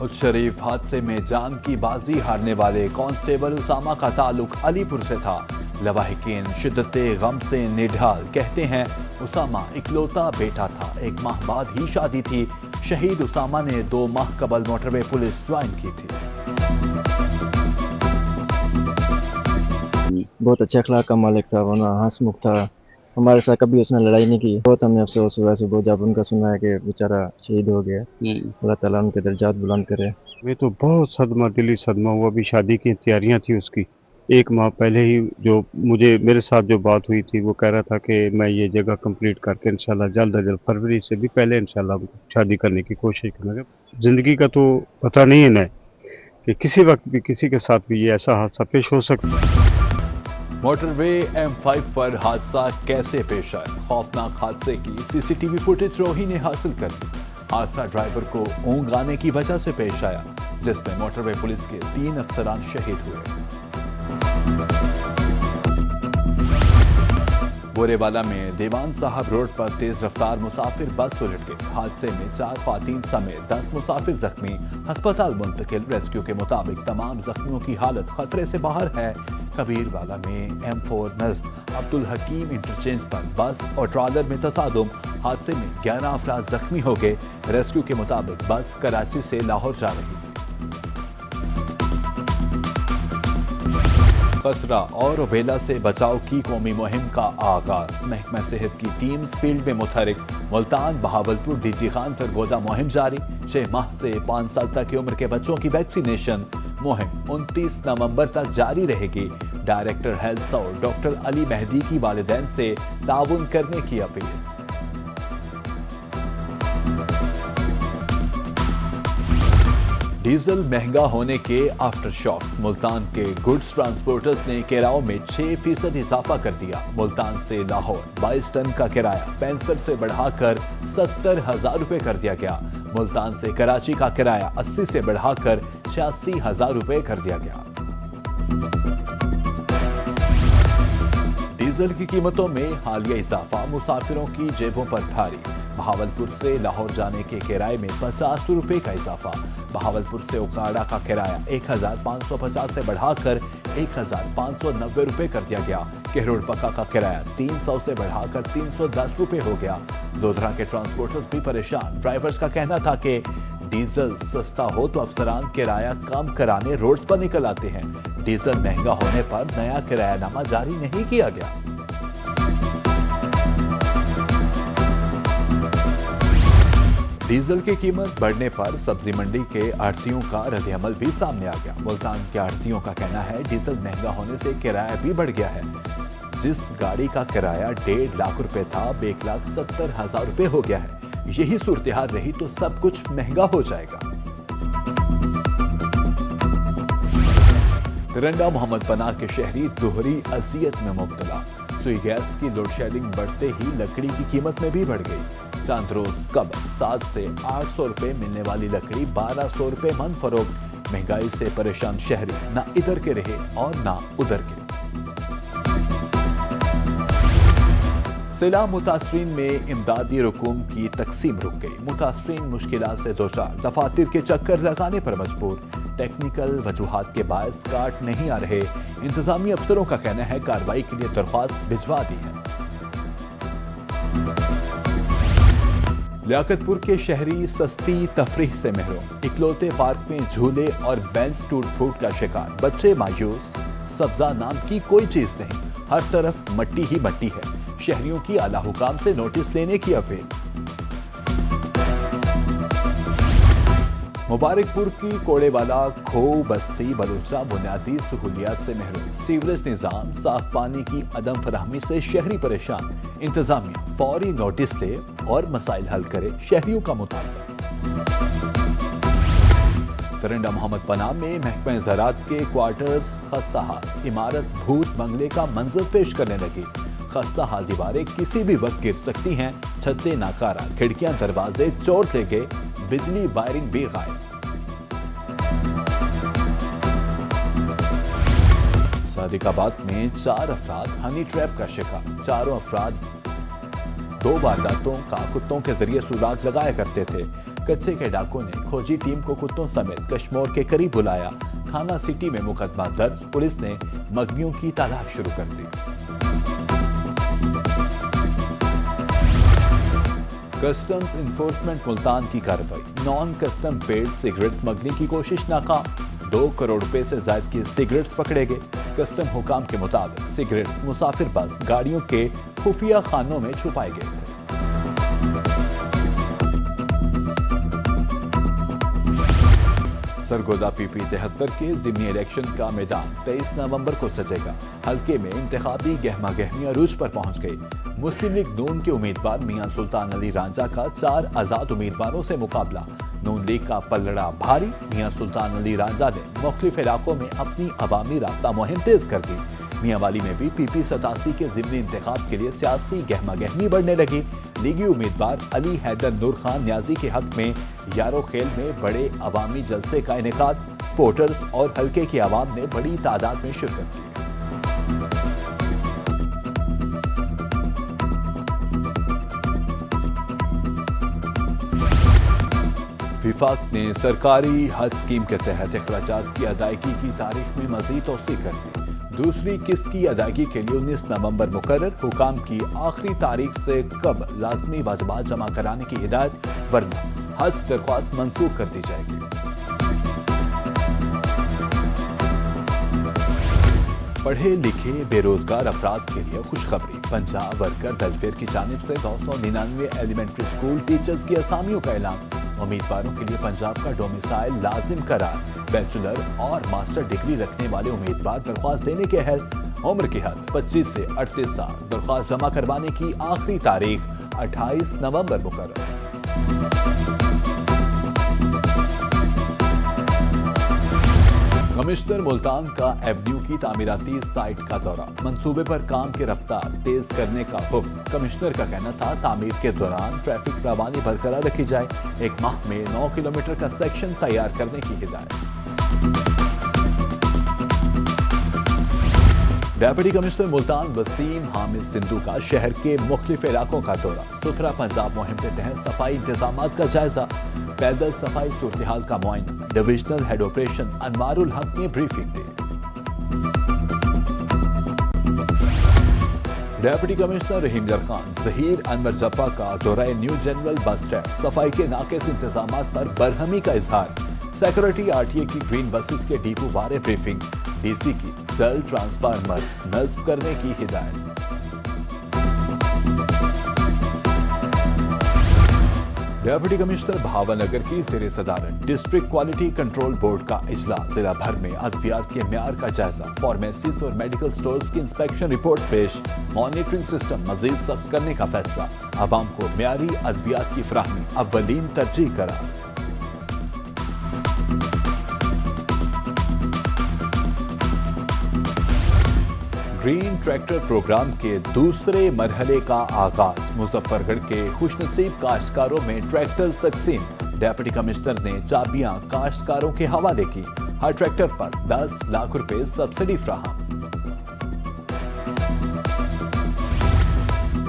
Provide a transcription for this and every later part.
शरीफ हादसे में जान की बाजी हारने वाले कांस्टेबल उसामा का ताल्लुक अलीपुर से था। लवाहिकीन शिद्दते गम से निढाल कहते हैं उसामा इकलौता बेटा था। 1 माह बाद ही शादी थी। शहीद उसामा ने 2 माह कबल मोटरवे पुलिस ज्वाइन की थी। बहुत अच्छे अखलाक का मालिक था, वरना हंसमुख था। हमारे साथ कभी उसने लड़ाई नहीं की। बहुत हमने अफसोस हुआ सुबह जब उनका सुना है कि बेचारा शहीद हो गया। अल्लाह ताला उनके दर्जात बुलंद करे। मैं तो बहुत सदमा दिली सदमा हुआ। अभी शादी की तैयारियां थी उसकी। 1 माह पहले ही जो मेरे साथ जो बात हुई थी, वो कह रहा था कि मैं ये जगह कंप्लीट करके इंशाल्लाह जल्द अज जल्द फरवरी से भी पहले इंशाल्लाह शादी करने की कोशिश करूँगा। जिंदगी का तो पता नहीं है ना कि किसी वक्त भी किसी के साथ भी ये ऐसा हादसा पेश हो सकता है। मोटरवे M5 पर हादसा कैसे पेश आया? खौफनाक हादसे की सीसीटीवी फुटेज रोही ने हासिल कर ली। हादसा ड्राइवर को ऊंघ आने की वजह से पेश आया, जिसमें मोटरवे पुलिस के 3 अफसरान शहीद हुए। बोरेवाला में दीवान साहब रोड पर तेज रफ्तार मुसाफिर बस उलट गई। हादसे में 4 ख्वातीन समेत 10 मुसाफिर जख्मी, अस्पताल मुंतकिल। रेस्क्यू के मुताबिक तमाम जख्मियों की हालत खतरे से बाहर है। कबीरवाला में M4 नज़द अब्दुल हकीम इंटरचेंज पर बस और ट्रॉलर में तसादुम। हादसे में 11 अफराद जख्मी हो गए। रेस्क्यू के मुताबिक बस कराची से लाहौर जा रही थी। खसरा और रुबेला से बचाव की कौमी मुहिम का आगाज। महकमा सेहत की टीम्स फील्ड में मुतहरिक। मुल्तान, बहावलपुर, डीजी खान सरगोदा मुहिम जारी। 6 माह से 5 साल तक की उम्र के बच्चों की वैक्सीनेशन मुहिम 29 नवंबर तक जारी रहेगी। डायरेक्टर हेल्थ सौर डॉक्टर अली मेहदी की वालिदैन से ताउन करने की अपील। डीजल महंगा होने के आफ्टर शॉक्स। मुल्तान के गुड्स ट्रांसपोर्टर्स ने किरायों में 6% इजाफा कर दिया। मुल्तान से लाहौर 22 टन का किराया 65 से बढ़ाकर 70,000 रुपए कर दिया गया। मुल्तान से कराची का किराया 80 से बढ़ाकर 86,000 रुपए कर दिया गया। डीजल की कीमतों में हालिया इजाफा मुसाफिरों की जेबों पर भारी। बहावलपुर से लाहौर जाने के किराए में 50 रुपए का इजाफा। बहावलपुर से उकाड़ा का किराया 1,550 से बढ़ाकर 1,590 रुपए कर दिया गया। केहरोड़ पक्का का किराया 300 से बढ़ाकर 310 रुपए हो गया। लोधरा के ट्रांसपोर्टर्स भी परेशान। ड्राइवर्स का कहना था कि डीजल सस्ता हो तो अफसरान किराया कम कराने रोड्स पर निकल आते हैं। डीजल महंगा होने पर नया किरायानामा जारी नहीं किया गया। डीजल की कीमत बढ़ने पर सब्जी मंडी के आढ़तियों का रद्द-ए-अमल भी सामने आ गया। मुल्तान के आढ़तियों का कहना है डीजल महंगा होने से किराया भी बढ़ गया है। जिस गाड़ी का किराया 1.5 लाख रुपए था, 1,70,000 रुपए हो गया है। यही सूरत-ए-हाल रही तो सब कुछ महंगा हो जाएगा। तिरंगा मोहम्मद पनाह के शहरी दोहरी अजियत में मुब्तला। सुई गैस की लोड शेडिंग बढ़ते ही लकड़ी की कीमत में भी बढ़ गई। चांद रोज कब 7 से 800 रुपए मिलने वाली लकड़ी 1200 रुपए मन फरोख्त। महंगाई से परेशान शहरी ना इधर के रहे और ना उधर के। सैलाब मुतासरीन में इमदादी रकूम की तकसीम रुक गई। मुतासरीन मुश्किलात से 2-4 दफातर के चक्कर लगाने पर मजबूर। टेक्निकल वजूहात के बायस कार्ड नहीं आ रहे। इंतजामी अफसरों का कहना है कार्रवाई के लिए दरख्वास्त भिजवा दी है। लियाकतपुर के शहरी सस्ती तफरीह से महरूम। इकलौते पार्क में झूले और बेंच टूट फूट का शिकार। बच्चे मायूस। सब्जा नाम की कोई चीज नहीं, हर तरफ मट्टी ही मट्टी है। शहरियों की आला हुकाम से नोटिस लेने की अपील। मुबारकपुर की कोड़ेवाला खो बस्ती बलूचा बुनियादी सहूलियात से महरूम। सीवरेज निजाम, साफ पानी की अदम फराहमी से शहरी परेशान। इंतजामिया फौरी नोटिस ले और मसाइल हल करे, शहरियों का मुतालबा। तिरंगा मोहम्मद पनाह में महकमा ज़राअत के क्वार्टर्स खस्ता हाल। इमारत भूत बंगले का मंजर पेश करने लगी। खस्ता हाल दीवारें किसी भी वक्त गिर सकती हैं। छतें नाकारा, खिड़कियां दरवाजे चोट ले गए। बिजली वायरिंग भी गायब। सादिकाबाद में 4 अफराद हनी ट्रैप का शिकार। चारों अफराद 2 वारदातों का कुत्तों के जरिए सुराग लगाया करते थे। कच्चे के डाकुओं ने खोजी टीम को कुत्तों समेत कश्मोर के करीब बुलाया। थाना सिटी में मुकदमा दर्ज, पुलिस ने मगनियों की तलाश शुरू कर दी। कस्टम्स इन्फोर्समेंट मुल्तान की कार्रवाई, non custom paid cigarette smuggling की कोशिश नाकाम। 2 करोड़ रुपए से ज्यादा के सिगरेट्स पकड़े गए। कस्टम हुकाम के मुताबिक सिगरेट्स मुसाफिर बस गाड़ियों के खुफिया खानों में छुपाए गए थे। सरगोदा पीपी 73 के जिमनी इलेक्शन का मैदान 23 नवंबर को सजेगा। हल्के में इंतखाबी गहमा गहमी अरूज पर पहुंच गई। मुस्लिम लीग नून के उम्मीदवार मियां सुल्तान अली रांझा का 4 आजाद उम्मीदवारों से मुकाबला। नून लीग का पलड़ा भारी, मियां सुल्तान अली रांझा ने मुख्तलिफ इलाकों में अपनी अवामी राब्ता मुहिम तेज कर दी। मियांवाली में भी पीपी 87 के जिमनी इंतखाब के लिए सियासी गहमा गहमी बढ़ने लगी। लीगी उम्मीदवार अली हैदर नूर खान न्याजी के हक में यारो खेल में बड़े अवामी जलसे का इनेकाद। सपोर्टर्स और हल्के की आवाम ने बड़ी तादाद में शिरकत की। विफाक ने सरकारी हज स्कीम के तहत अखराजात की अदायगी की तारीख में मजीद तौसी कर दी। दूसरी किस्त की अदायगी के लिए 19 नवंबर मुकर्रर। हुकाम की आखिरी तारीख से कब लाजमी वाजिबात जमा कराने की हिदायत, वरना हज दरख्वास्त मंसूख कर दी जाएगी। पढ़े लिखे बेरोजगार अफराद के लिए खुशखबरी, पंजाब वर्कर वेलफेयर की जानिब से 299 एलिमेंट्री स्कूल टीचर्स की असामियों का ऐलान। उम्मीदवारों के लिए पंजाब का डोमिसाइल लाजिम करार। बैचलर और मास्टर डिग्री रखने वाले उम्मीदवार दरख्वास्त देने के हैं। उम्र की हद 25 से 38 साल। दरख्वास्त जमा करवाने की आखिरी तारीख 28 नवंबर मुकर्रर। कमिश्नर मुल्तान का एवेन्यू की तामीराती साइट का दौरा, मंसूबे पर काम की रफ्तार तेज करने का हुक्म। कमिश्नर का कहना था तामीर के दौरान ट्रैफिक रवानी बरकरार रखी जाए। 1 माह में 9 किलोमीटर का सेक्शन तैयार करने की हिदायत। डेप्यूटी कमिश्नर मुल्तान वसीम हामिद सिंधु का शहर के मुख्तलिफ इलाकों का दौरा। सुथरा पंजाब मुहिम के तहत सफाई इंतजामात का जायजा। पैदल सफाई सूरत-ए-हाल का मुआयना। डिविजनल हेड ऑपरेशन अनवारुल हक ने ब्रीफिंग दी। डेप्यूटी कमिश्नर रहीमगर खान जहीर अनवर जफा का दौरा न्यू जनरल बस स्टैंड। सफाई के नाकिस इंतजामात पर बरहमी का इजहार। सेक्रेटरी आरटीए की ग्रीन बसेस के डिपो बारे ब्रीफिंग। डीसी की जल्द ट्रांसफार्मर्स नस्ब करने की हिदायत। डेप्यूटी कमिश्नर भावनगर की ज़ेरे सदारत डिस्ट्रिक्ट क्वालिटी कंट्रोल बोर्ड का इजलास। जिला भर में अद्वियात के म्यार का जायजा। फार्मेसीज और मेडिकल स्टोर्स की इंस्पेक्शन रिपोर्ट पेश। मॉनिटरिंग सिस्टम मजीद सख्त करने का फैसला। आवाम को म्यारी अद्वियात की फराहमी अव्वलीन तरजीह करार। ग्रीन ट्रैक्टर प्रोग्राम के दूसरे मरहले का आगाज। मुजफ्फरगढ़ के खुशनसीब काश्तकारों में ट्रैक्टर तकसीम। डेप्यूटी कमिश्नर ने चाबियां काश्तकारों के हवाले की। हर ट्रैक्टर पर 10 लाख रुपए सब्सिडी फ्राहम।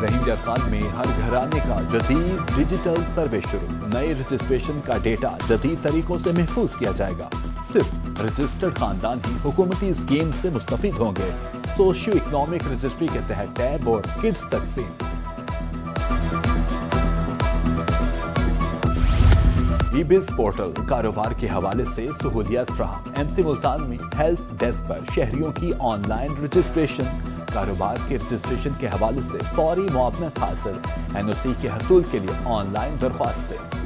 रहीमगर खान में हर घराने का जदीद डिजिटल सर्वे शुरू। नए रजिस्ट्रेशन का डेटा जदीद तरीकों से महफूज किया जाएगा। सिर्फ रजिस्टर्ड खानदान ही हुकूमती स्कीम से मुस्तफीद होंगे। सोशियो इकोनॉमिक रजिस्ट्री के तहत टैब और किड्स तकसीम। ई-बिज़ पोर्टल कारोबार के हवाले से सहूलियत फ्राहम। एमसी मुल्तान में हेल्प डेस्क पर शहरियों की ऑनलाइन रजिस्ट्रेशन। कारोबार के रजिस्ट्रेशन के हवाले से फौरी मुआवनत हासिल। एनओसी के हसूल के लिए ऑनलाइन दरख्वास्तें।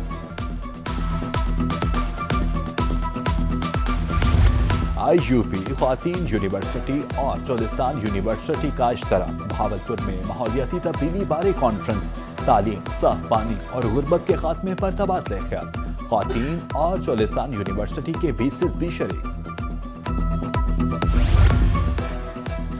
आईयूपी ख्वातीन यूनिवर्सिटी और चोलिस्तान यूनिवर्सिटी का इश्तराक। बहावलपुर में माहौलियाती तब्दीली बारे कॉन्फ्रेंस। तालीम, साफ पानी और गुर्बत के खात्मे पर तबादला ख्याल। ख्वातीन और चोलिस्तान यूनिवर्सिटी के वीसीस भी शरीक।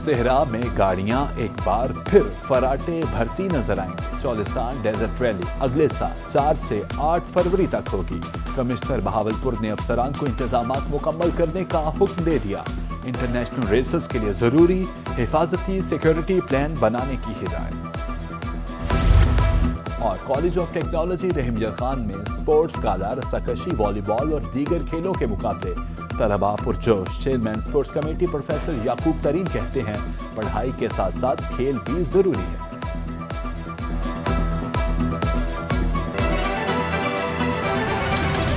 सेहरा में गाड़ियां एक बार फिर फराटे भरती नजर आएंगी। चोलिस्तान डेजर्ट रैली अगले साल 4 से 8 फरवरी तक होगी। कमिश्नर बहावलपुर ने अफसरान को इंतजामात मुकम्मल करने का हुक्म दे दिया। इंटरनेशनल रेसेस के लिए जरूरी हिफाजती सिक्योरिटी प्लान बनाने की हिदायत। اور کالج آف ٹیکنالوجی رحیم یار خان میں اسپورٹس گالا، رساکشی، والی بال اور دیگر کھیلوں کے مقابلے، طلباء پرجوش۔ چیئرمین اسپورٹس کمیٹی پروفیسر یعقوب ترین کہتے ہیں پڑھائی کے ساتھ ساتھ کھیل بھی ضروری ہے۔